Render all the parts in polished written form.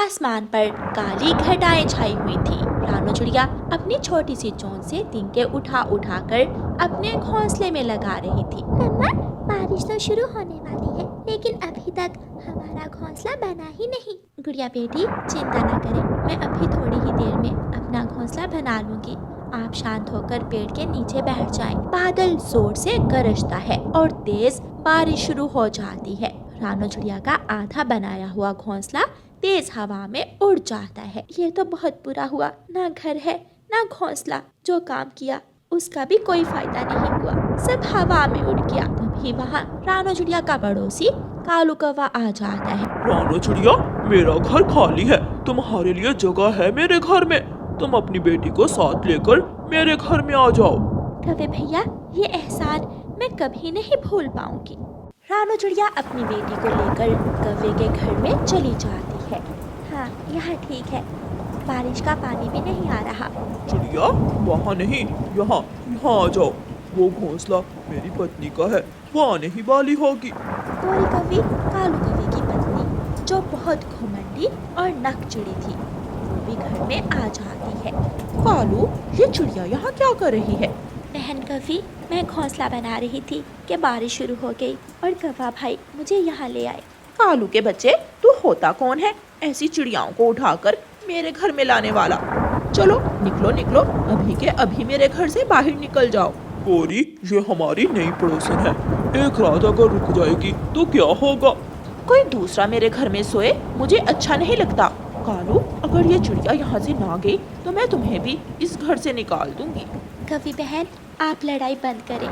आसमान पर काली घटाएं छाई हुई थी। रानो चिड़िया अपनी छोटी सी चोंच से तिनके उठा उठा कर अपने घोंसले में लगा रही थी। मम्मा, बारिश तो शुरू होने वाली है, लेकिन अभी तक हमारा घोंसला बना ही नहीं। गुड़िया बेटी, चिंता न करें, मैं अभी थोड़ी ही देर में अपना घोंसला बना लूंगी। आप शांत होकर पेड़ के नीचे बैठ जाएं। बादल जोर से गरजता है और तेज बारिश शुरू हो जाती है। रानो चिड़िया का आधा बनाया हुआ घोंसला तेज हवा में उड़ जाता है। ये तो बहुत बुरा हुआ, ना घर है ना घोंसला। जो काम किया उसका भी कोई फायदा नहीं हुआ, सब हवा में उड़ गया। तभी वहाँ रानो चिड़िया का पड़ोसी कालू कौवा आ जाता है। रानो चिड़िया, मेरा घर खाली है, तुम्हारे लिए जगह है मेरे घर में। तुम अपनी बेटी को साथ लेकर मेरे घर में आ जाओ। कौवे भैया, ये एहसान मैं कभी नहीं भूल पाऊंगी। रानो चिड़िया अपनी बेटी को लेकर कौवे के घर में चली जाती है। हाँ, यहाँ ठीक है, बारिश का पानी भी नहीं आ रहा। चिड़िया, वहाँ नहीं, यहाँ यहाँ आ जाओ। वो घोंसला मेरी पत्नी का है, वो आने ही वाली होगी। गोरी कौवी कालू कौवे की पत्नी, जो बहुत घुमंडी और नकचिड़ी थी, वो भी घर में आ जाती है। कालू, ये चिड़िया यहाँ क्या कर रही है? बहन कौवी, मैं घोंसला बना रही थी कि बारिश शुरू हो गई और कौवा भाई मुझे यहाँ ले आए। कालू के बच्चे, तू होता कौन है ऐसी चिड़ियाओं को उठाकर मेरे घर में लाने वाला? चलो निकलो निकलो, अभी के अभी मेरे घर से बाहर निकल जाओ। गोरी, ये हमारी नई पड़ोसन है, एक रात अगर रुक जाएगी तो क्या होगा? कोई दूसरा मेरे घर में सोए मुझे अच्छा नहीं लगता। कालू, अगर ये चिड़िया यहाँ से ना गई तो मैं तुम्हें भी इस घर से निकाल दूंगी। कौवी बहन, आप लड़ाई बंद करें,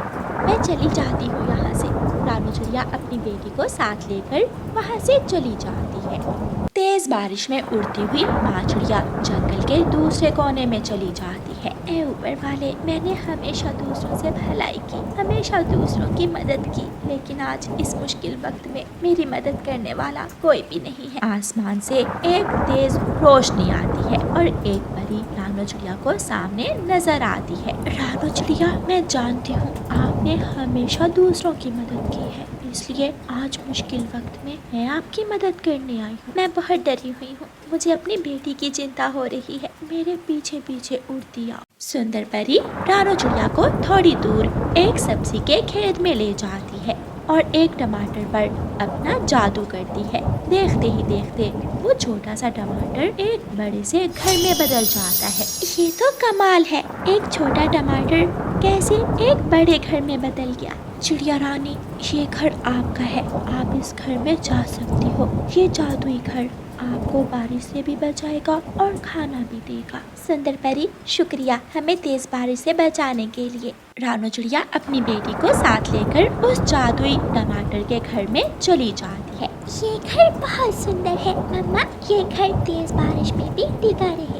मैं चली जाती हूँ यहाँ से। रानो चिड़िया अपनी बेटी को साथ लेकर वहाँ से चली जाती है। तेज बारिश में उड़ती हुई माँ चिड़िया जंगल के दूसरे कोने में चली जाती है। ए ऊपर वाले, मैंने हमेशा दूसरों से भलाई की, हमेशा दूसरों की मदद की, लेकिन आज इस मुश्किल वक्त में मेरी मदद करने वाला कोई भी नहीं है। आसमान से एक तेज रोशनी आती है और एक परी रानो चिड़िया को सामने नजर आती है। रानो चिड़िया, मैं जानती हूँ आपने हमेशा दूसरों की मदद की है, इसलिए आज मुश्किल वक्त में मैं आपकी मदद करने आई हूँ। मैं बहुत डरी हुई हूँ, मुझे अपनी बेटी की चिंता हो रही है, मेरे पीछे पीछे उड़ती आओ। सुंदर परी रानो चिड़िया को थोड़ी दूर एक सब्जी के खेत में ले जाती है और एक टमाटर पर अपना जादू करती है। देखते ही देखते वो छोटा सा टमाटर एक बड़े से घर में बदल जाता है। ये तो कमाल है, एक छोटा टमाटर कैसे एक बड़े घर में बदल गया। चिड़िया रानी, ये घर आपका है, आप इस घर में जा सकती हो। ये जादुई घर आपको बारिश से भी बचाएगा और खाना भी देगा। सुंदर परी, शुक्रिया हमें तेज बारिश से बचाने के लिए। रानो चिड़िया अपनी बेटी को साथ लेकर उस जादुई टमाटर के घर में चली जाती है। ये घर बहुत सुंदर है मम्मा, ये घर तेज बारिश में भी टिका रहेगा।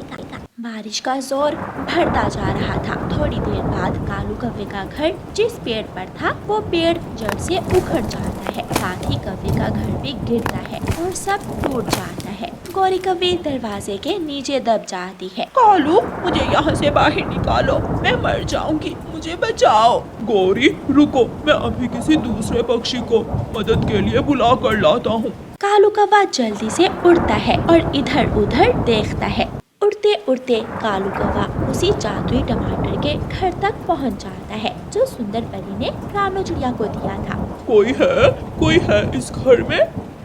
बारिश का जोर बढ़ता जा रहा था। थोड़ी देर बाद कालू कौवे का घर जिस पेड़ पर था वो पेड़ जड़ से उखड़ जाता है, साथ ही कौवे का घर भी गिरता है और सब टूट जाता है। गोरी कौवे दरवाजे के नीचे दब जाती है। कालू, मुझे यहाँ से बाहर निकालो, मैं मर जाऊंगी, मुझे बचाओ। गोरी रुको, मैं अभी किसी दूसरे पक्षी को मदद के लिए बुला कर लाता हूँ। कालू कौवा जल्दी से उड़ता है और इधर उधर देखता है। उड़ते उड़ते कालू कौवा उसी जादुई टमाटर के घर तक पहुंच जाता है जो सुंदर परी ने रानो चिड़िया को दिया था। कोई है इस घर में?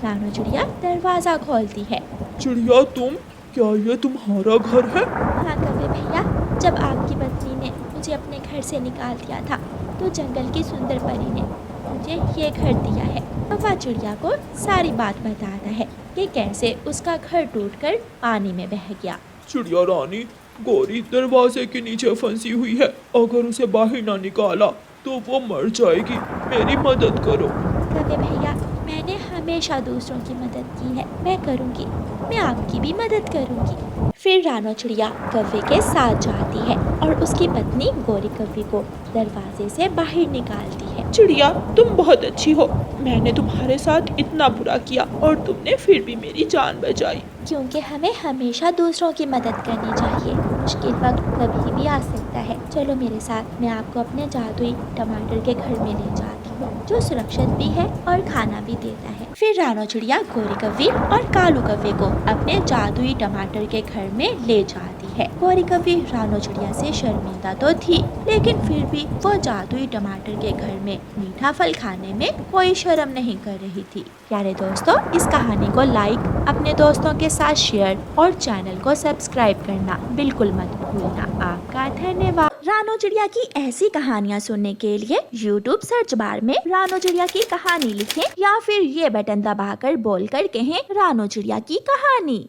रानो चिड़िया दरवाजा खोलती है। चिड़िया तुम, क्या ये तुम्हारा घर है? हाँ कौवे भैया, जब आपकी पत्नी ने मुझे अपने घर से निकाल दिया था तो जंगल की सुंदर परी ने मुझे ये घर दिया है। कौवा चिड़िया को सारी बात बताता है कि कैसे उसका घर टूटकर पानी में बह गया। चिड़िया रानी, गोरी दरवाजे के नीचे फंसी हुई है, अगर उसे बाहर ना निकाला तो वो मर जाएगी, मेरी मदद करो। कौवे भैया, मैंने हमेशा दूसरों की मदद की है, मैं करूँगी, मैं आपकी भी मदद करूँगी। फिर रानो चिड़िया कौवे के साथ जाती है और उसकी पत्नी गोरी कौवे को दरवाजे से बाहर निकालती है। चिड़िया, तुम बहुत अच्छी हो, मैंने तुम्हारे साथ इतना बुरा किया और तुमने फिर भी मेरी जान बचाई। क्योंकि हमें हमेशा दूसरों की मदद करनी चाहिए, मुश्किल वक्त कभी भी आ सकता है। चलो मेरे साथ, मैं आपको अपने जादुई टमाटर के घर में ले जाती हूँ। जो सुरक्षित भी है और खाना भी देता है। फिर रानो चिड़िया गोरी कव्वे और कालू कव्वे को अपने जादुई टमाटर के घर में ले जाती है। गोरी कव्वे रानो चिड़िया से शर्मिंदा तो थी, लेकिन फिर भी वो जादुई टमाटर के घर में मीठा फल खाने में कोई शर्म नहीं कर रही थी। प्यारे दोस्तों, इस कहानी को लाइक, अपने दोस्तों के साथ शेयर और चैनल को सब्सक्राइब करना बिल्कुल मत भूलना। आपका धन्यवाद। रानो चिड़िया की ऐसी कहानियाँ सुनने के लिए YouTube सर्च बार में रानो चिड़िया की कहानी लिखें या फिर ये बटन दबाकर बोलकर कहें रानो चिड़िया की कहानी।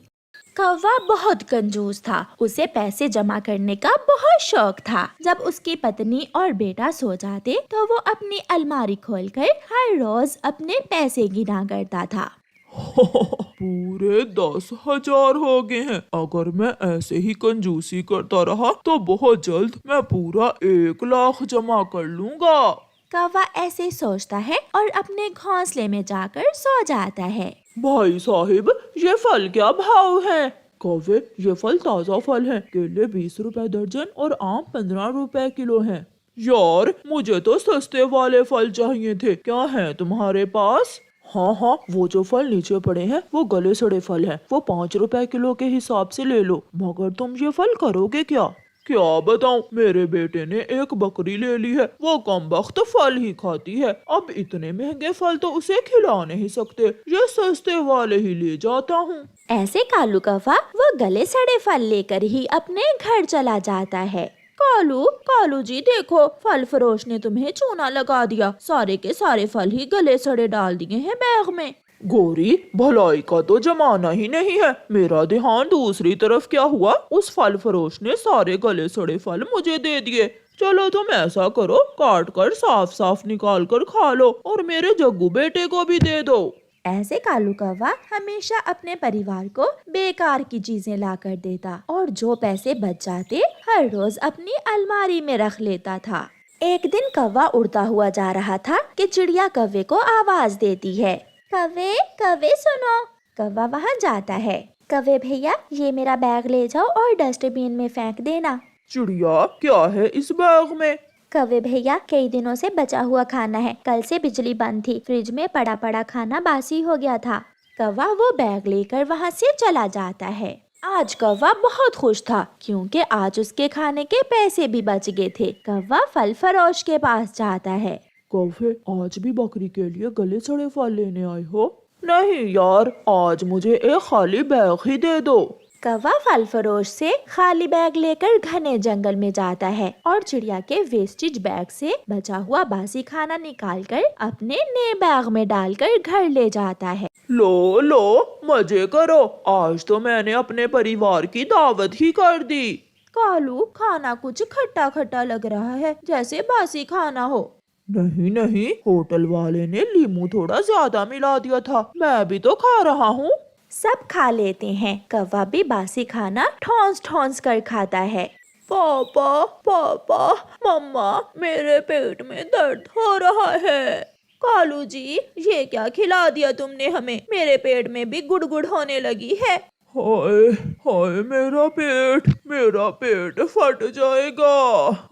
कौवा बहुत कंजूस था। उसे पैसे जमा करने का बहुत शौक था। जब उसकी पत्नी और बेटा सो जाते तो वो अपनी अलमारी खोलकर हर रोज अपने पैसे गिना करता था। पूरे 10,000 हो गए हैं। अगर मैं ऐसे ही कंजूसी करता रहा तो बहुत जल्द मैं पूरा 1 लाख जमा कर लूँगा। कौवा ऐसे सोचता है और अपने घोंसले में जाकर सो जाता है। भाई साहिब, ये फल क्या भाव है? कौवे, ये फल ताजा फल है। केले 20 रुपए दर्जन और आम 15 रुपए किलो हैं। यार, मुझे तो सस्ते वाले फल चाहिए थे। क्या है तुम्हारे पास? हाँ, वो जो फल नीचे पड़े हैं वो गले सड़े फल हैं। वो 5 रुपए किलो के हिसाब से ले लो। मगर तुम ये फल करोगे क्या? क्या बताऊं, मेरे बेटे ने एक बकरी ले ली है। वो कमबख्त फल ही खाती है। अब इतने महंगे फल तो उसे खिला नहीं सकते। ये सस्ते वाले ही ले जाता हूँ। ऐसे कालू कौवा वो गले सड़े फल लेकर ही अपने घर चला जाता है। कालू जी देखो, फल फरोश ने तुम्हें चूना लगा दिया। सारे के सारे फल ही गले सड़े डाल दिए हैं बैग में। गोरी, भलाई का तो जमाना ही नहीं है। मेरा ध्यान दूसरी तरफ क्या हुआ? उस फल फरोश ने सारे गले सड़े फल मुझे दे दिए। चलो तुम ऐसा करो, काट कर साफ साफ निकाल कर खा लो और मेरे जग्गू बेटे को भी दे दो। ऐसे कालू कौवा हमेशा अपने परिवार को बेकार की चीजें ला कर देता और जो पैसे बच जाते हर रोज अपनी अलमारी में रख लेता था। एक दिन कौवा उड़ता हुआ जा रहा था कि चिड़िया कौवे को आवाज देती है। कौवे, कौवे सुनो। कौवा वहाँ जाता है। कौवे भैया, ये मेरा बैग ले जाओ और डस्टबिन में फेंक देना। चिड़िया, क्या है इस बैग में? कौवे भैया, कई दिनों से बचा हुआ खाना है। कल से बिजली बंद थी, फ्रिज में पड़ा पड़ा खाना बासी हो गया था। कौवा वो बैग लेकर वहाँ से चला जाता है। आज कौवा बहुत खुश था क्योंकि आज उसके खाने के पैसे भी बच गए थे। कौवा फल फरोश के पास जाता है। कौवे, आज भी बकरी के लिए गले सड़े फल लेने आए हो? नहीं यार, आज मुझे एक खाली बैग ही दे दो। कौवा फल फरोश से खाली बैग लेकर घने जंगल में जाता है और चिड़िया के वेस्टेज बैग से बचा हुआ बासी खाना निकालकर अपने नए बैग में डालकर घर ले जाता है। लो, मजे करो। आज तो मैंने अपने परिवार की दावत ही कर दी। कालू, खाना कुछ खट्टा खट्टा लग रहा है, जैसे बासी खाना हो। नहीं, होटल वाले ने लीमू थोड़ा ज्यादा मिला दिया था। मैं भी तो खा रहा हूँ। सब खा लेते हैं। कौवा भी बासी खाना ठौंस कर खाता है। पापा, मम्मा, मेरे पेट में दर्द हो रहा है। कालू जी, ये क्या खिला दिया तुमने हमें? मेरे पेट में भी गुड़गुड़ होने लगी है। हाय, मेरा पेट फट जाएगा।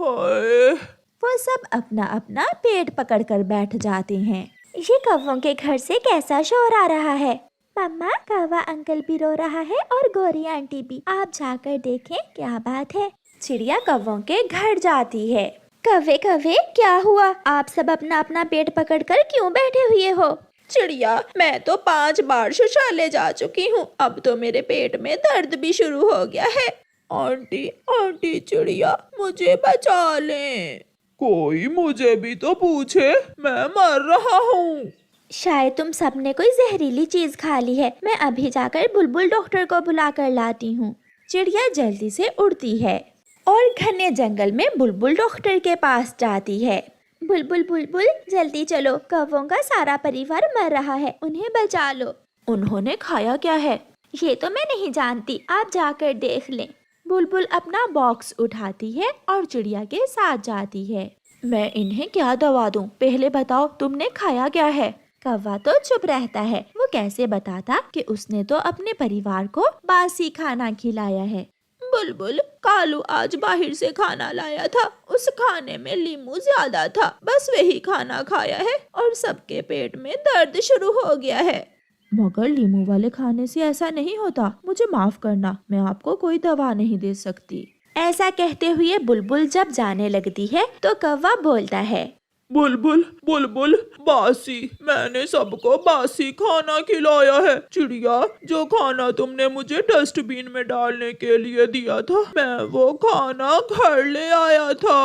हाय। वो सब अपना अपना पेट पकड़कर बैठ जाते हैं। ये कौवों के घर से कैसा शोर आ रहा है? मम्मा, कौवा अंकल भी रो रहा है और गोरी आंटी भी। आप जाकर देखें क्या बात है। चिड़िया कौवों के घर जाती है। कौवे, क्या हुआ? आप सब अपना अपना पेट पकड़कर क्यों बैठे हुए हो? चिड़िया, मैं तो 5 बार शौचालय जा चुकी हूँ। अब तो मेरे पेट में दर्द भी शुरू हो गया है। आंटी चिड़िया, मुझे बचा लें। कोई मुझे भी तो पूछे, मैं मर रहा हूँ। शायद तुम सबने कोई जहरीली चीज खा ली है। मैं अभी जाकर बुलबुल डॉक्टर को बुला कर लाती हूँ। चिड़िया जल्दी से उड़ती है और घने जंगल में बुलबुल डॉक्टर के पास जाती है। बुलबुल, जल्दी चलो, कौवों का सारा परिवार मर रहा है, उन्हें बचा लो। उन्होंने खाया क्या है? ये तो मैं नहीं जानती, आप जाकर देख लें। बुलबुल अपना बॉक्स उठाती है और चिड़िया के साथ जाती है। मैं इन्हें क्या दवा दूं? पहले बताओ, तुमने खाया क्या है? कौवा तो चुप रहता है। वो कैसे बताता कि उसने तो अपने परिवार को बासी खाना खिलाया है। बुलबुल, कालू आज बाहर से खाना लाया था। उस खाने में लीमू ज्यादा था, बस वही खाना खाया है और सबके पेट में दर्द शुरू हो गया है। मगर लीमू वाले खाने से ऐसा नहीं होता, मुझे माफ करना, मैं आपको कोई दवा नहीं दे सकती। ऐसा कहते हुए बुलबुल जब जाने लगती है तो कौवा बोलता है, बुलबुल बुलबुल, बासी, मैंने सबको बासी खाना खिलाया है। चिड़िया, जो खाना तुमने मुझे डस्टबिन में डालने के लिए दिया था, मैं वो खाना घर ले आया था।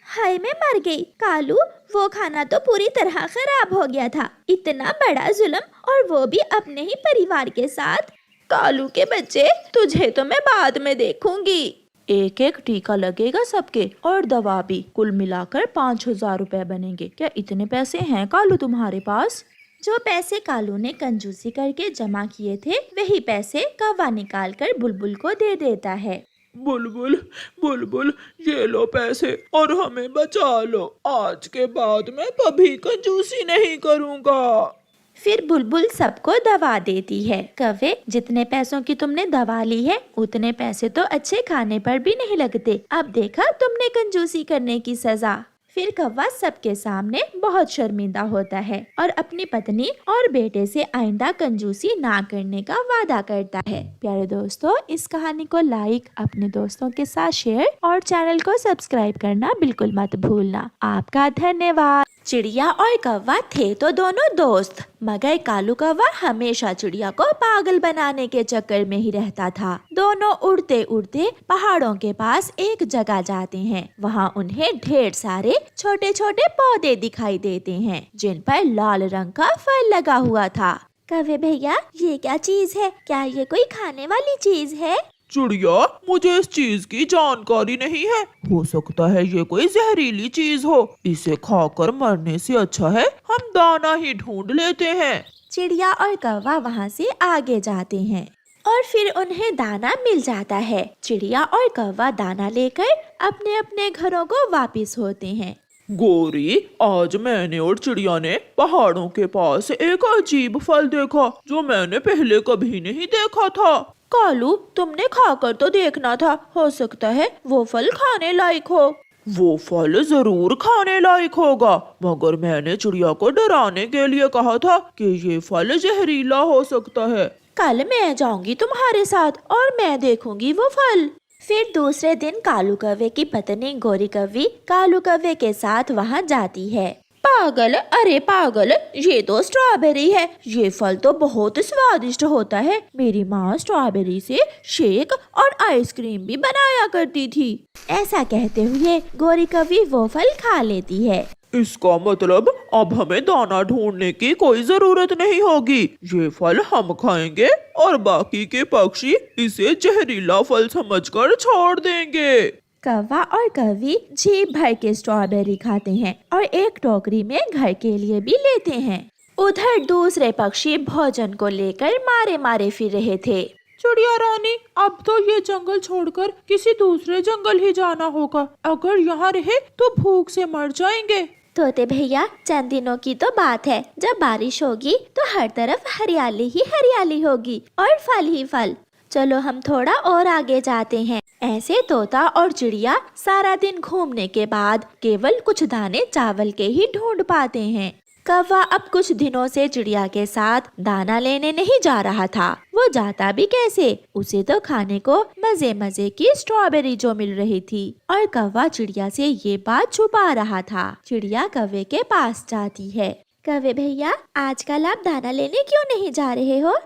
हाय मैं मर गई। कालू, वो खाना तो पूरी तरह खराब हो गया था। इतना बड़ा जुल्म, और वो भी अपने ही परिवार के साथ। कालू के बच्चे, तुझे तो मैं बाद में देखूंगी। एक एक टीका लगेगा सबके, और दवा भी। कुल मिलाकर 5,000 रुपए बनेंगे। क्या इतने पैसे हैं कालू तुम्हारे पास? जो पैसे कालू ने कंजूसी करके जमा किए थे, वही पैसे कौवा निकाल कर बुलबुल को दे देता है। बुलबुल बुलबुल, ये लो पैसे और हमें बचा लो। आज के बाद मैं कभी कंजूसी नहीं करूँगा। फिर बुलबुल सबको दवा देती है। कौवे, जितने पैसों की तुमने दवा ली है, उतने पैसे तो अच्छे खाने पर भी नहीं लगते। अब देखा तुमने कंजूसी करने की सजा। फिर कौवा सबके सामने बहुत शर्मिंदा होता है और अपनी पत्नी और बेटे से आइंदा कंजूसी ना करने का वादा करता है। प्यारे दोस्तों, इस कहानी को लाइक, अपने दोस्तों के साथ शेयर और चैनल को सब्सक्राइब करना बिल्कुल मत भूलना। आपका धन्यवाद। चिड़िया और कौवा थे तो दोनों दोस्त, मगर कालू कौवा हमेशा चिड़िया को पागल बनाने के चक्कर में ही रहता था। दोनों उड़ते उड़ते पहाड़ों के पास एक जगह जाते हैं। वहाँ उन्हें ढेर सारे छोटे छोटे पौधे दिखाई देते हैं, जिन पर लाल रंग का फल लगा हुआ था। कौवे भैया, ये क्या चीज है? क्या ये कोई खाने वाली चीज है? चिड़िया, मुझे इस चीज की जानकारी नहीं है। हो सकता है ये कोई जहरीली चीज हो। इसे खाकर मरने से अच्छा है हम दाना ही ढूंढ लेते हैं। चिड़िया और कौवा वहाँ से आगे जाते हैं और फिर उन्हें दाना मिल जाता है। चिड़िया और कौवा दाना लेकर अपने अपने घरों को वापिस होते हैं। गोरी, आज मैंने और चिड़िया ने पहाड़ों के पास एक अजीब फल देखा, जो मैंने पहले कभी नहीं देखा था। कालू, तुमने खाकर तो देखना था, हो सकता है वो फल खाने लायक हो। वो फल जरूर खाने लायक होगा, मगर मैंने चिड़िया को डराने के लिए कहा था कि ये फल जहरीला हो सकता है। कल मैं जाऊंगी तुम्हारे साथ और मैं देखूंगी वो फल। फिर दूसरे दिन कालू कौवे की पत्नी गोरी कौवी कालू कौवे के साथ वहाँ जाती है। पागल, अरे पागल, ये तो स्ट्रॉबेरी है। ये फल तो बहुत स्वादिष्ट होता है। मेरी माँ स्ट्रॉबेरी से शेक और आइसक्रीम भी बनाया करती थी। ऐसा कहते हुए गोरी कौवी वो फल खा लेती है। इसका मतलब अब हमें दाना ढूंढने की कोई जरूरत नहीं होगी। ये फल हम खाएंगे और बाकी के पक्षी इसे जहरीला फल समझकर छोड़ देंगे। कौवा और कौवी जी भर के स्ट्रॉबेरी खाते हैं और एक टोकरी में घर के लिए भी लेते हैं। उधर दूसरे पक्षी भोजन को लेकर मारे मारे फिर रहे थे। चिड़िया रानी, अब तो ये जंगल छोड़कर किसी दूसरे जंगल ही जाना होगा। अगर यहाँ रहे तो भूख से मर जाएंगे। तोते भैया, चंद दिनों की तो बात है, जब बारिश होगी तो हर तरफ हरियाली ही हरियाली होगी और फल ही फल। चलो हम थोड़ा और आगे जाते हैं। ऐसे तोता और चिड़िया सारा दिन घूमने के बाद केवल कुछ दाने चावल के ही ढूंढ पाते हैं। कौवा अब कुछ दिनों से चिड़िया के साथ दाना लेने नहीं जा रहा था। वो जाता भी कैसे? उसे तो खाने को मजे मजे की स्ट्रॉबेरी जो मिल रही थी और कौवा चिड़िया से ये बात छुपा रहा था। चिड़िया कौवे के पास जाती है। कौवे भैया, आजकल आप दाना लेने क्यों नहीं जा रहे हो?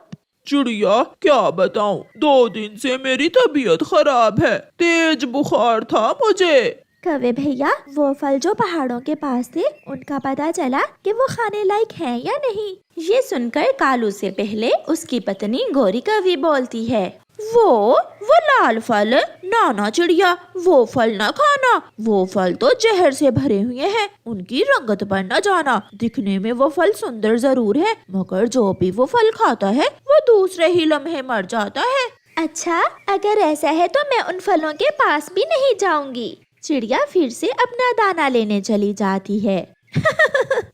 चिड़िया, क्या बताऊं, 2 दिन से मेरी तबीयत खराब है। तेज बुखार था मुझे। कौवे भैया, वो फल जो पहाड़ों के पास थे, उनका पता चला कि वो खाने लायक हैं या नहीं? ये सुनकर कालू से पहले उसकी पत्नी गोरी कौवी बोलती है। वो लाल फल? ना चिड़िया, वो फल ना खाना। वो फल तो जहर से भरे हुए हैं। उनकी रंगत पर न जाना। दिखने में वो फल सुंदर जरूर है, मगर जो भी वो फल खाता है वो दूसरे ही लम्हे मर जाता है। अच्छा, अगर ऐसा है तो मैं उन फलों के पास भी नहीं जाऊंगी। चिड़िया फिर से अपना दाना लेने चली जाती है।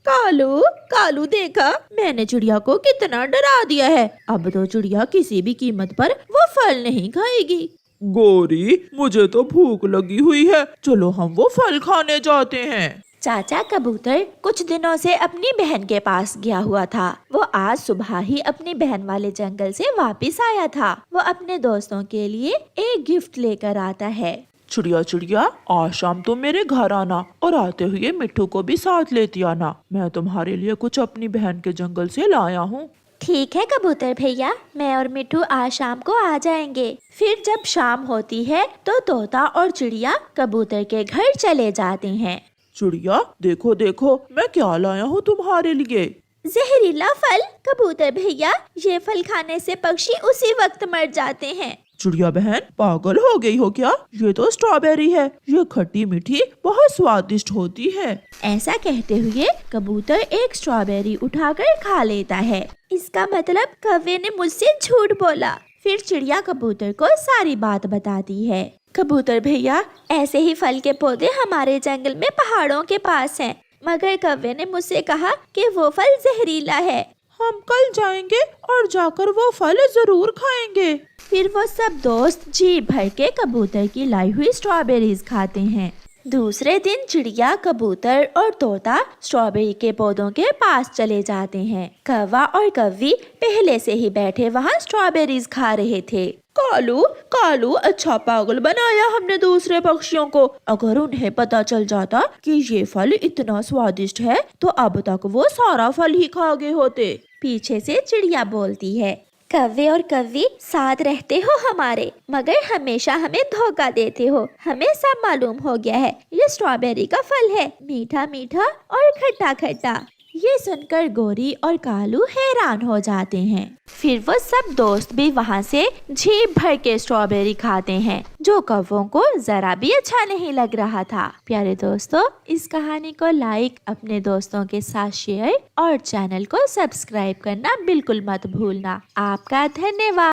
कालू देखा, मैंने चिड़िया को कितना डरा दिया है। अब तो चिड़िया किसी भी कीमत पर वो फल नहीं खाएगी। गोरी, मुझे तो भूख लगी हुई है, चलो हम वो फल खाने जाते हैं। चाचा कबूतर कुछ दिनों से अपनी बहन के पास गया हुआ था। वो आज सुबह ही अपनी बहन वाले जंगल से वापस आया था। वो अपने दोस्तों के लिए एक गिफ्ट लेकर आता है। चिड़िया चिड़िया, आज शाम तुम मेरे घर आना और आते हुए मिट्ठू को भी साथ लेती आना। मैं तुम्हारे लिए कुछ अपनी बहन के जंगल से लाया हूँ। ठीक है कबूतर भैया, मैं और मिट्ठू आज शाम को आ जाएंगे। फिर जब शाम होती है तो तोता और चिड़िया कबूतर के घर चले जाते हैं। चिड़िया, देखो देखो मैं क्या लाया हूँ तुम्हारे लिए। जहरीला फल। कबूतर भैया, ये फल खाने से पक्षी उसी वक्त मर जाते हैं। चिड़िया बहन, पागल हो गई हो क्या? ये तो स्ट्रॉबेरी है, ये खट्टी मीठी बहुत स्वादिष्ट होती है। ऐसा कहते हुए कबूतर एक स्ट्रॉबेरी उठाकर खा लेता है। इसका मतलब कौवे ने मुझसे झूठ बोला। फिर चिड़िया कबूतर को सारी बात बताती है। कबूतर भैया, ऐसे ही फल के पौधे हमारे जंगल में पहाड़ों के पास हैं, मगर कौवे ने मुझसे कहा कि वो फल जहरीला है। हम कल जाएंगे और जाकर वो फल जरूर खाएंगे। फिर वो सब दोस्त जी भर के कबूतर की लाई हुई स्ट्रॉबेरीज खाते हैं। दूसरे दिन चिड़िया, कबूतर और तोता स्ट्रॉबेरी के पौधों के पास चले जाते हैं। कौवा और कौवी पहले से ही बैठे वहाँ स्ट्रॉबेरीज खा रहे थे। कालू कालू, अच्छा पागल बनाया हमने दूसरे पक्षियों को। अगर उन्हें पता चल जाता कि ये फल इतना स्वादिष्ट है तो अब तक वो सारा फल ही खा गए होते। पीछे से चिड़िया बोलती है, कौवे और कौवी साथ रहते हो हमारे, मगर हमेशा हमें धोखा देते हो। हमें सब मालूम हो गया है, ये स्ट्रॉबेरी का फल है, मीठा मीठा और खट्टा खट्टा। ये सुनकर गोरी और कालू हैरान हो जाते हैं। फिर वो सब दोस्त भी वहाँ से झीप भर के स्ट्रॉबेरी खाते हैं, जो कौवों को जरा भी अच्छा नहीं लग रहा था। प्यारे दोस्तों, इस कहानी को लाइक, अपने दोस्तों के साथ शेयर और चैनल को सब्सक्राइब करना बिल्कुल मत भूलना। आपका धन्यवाद।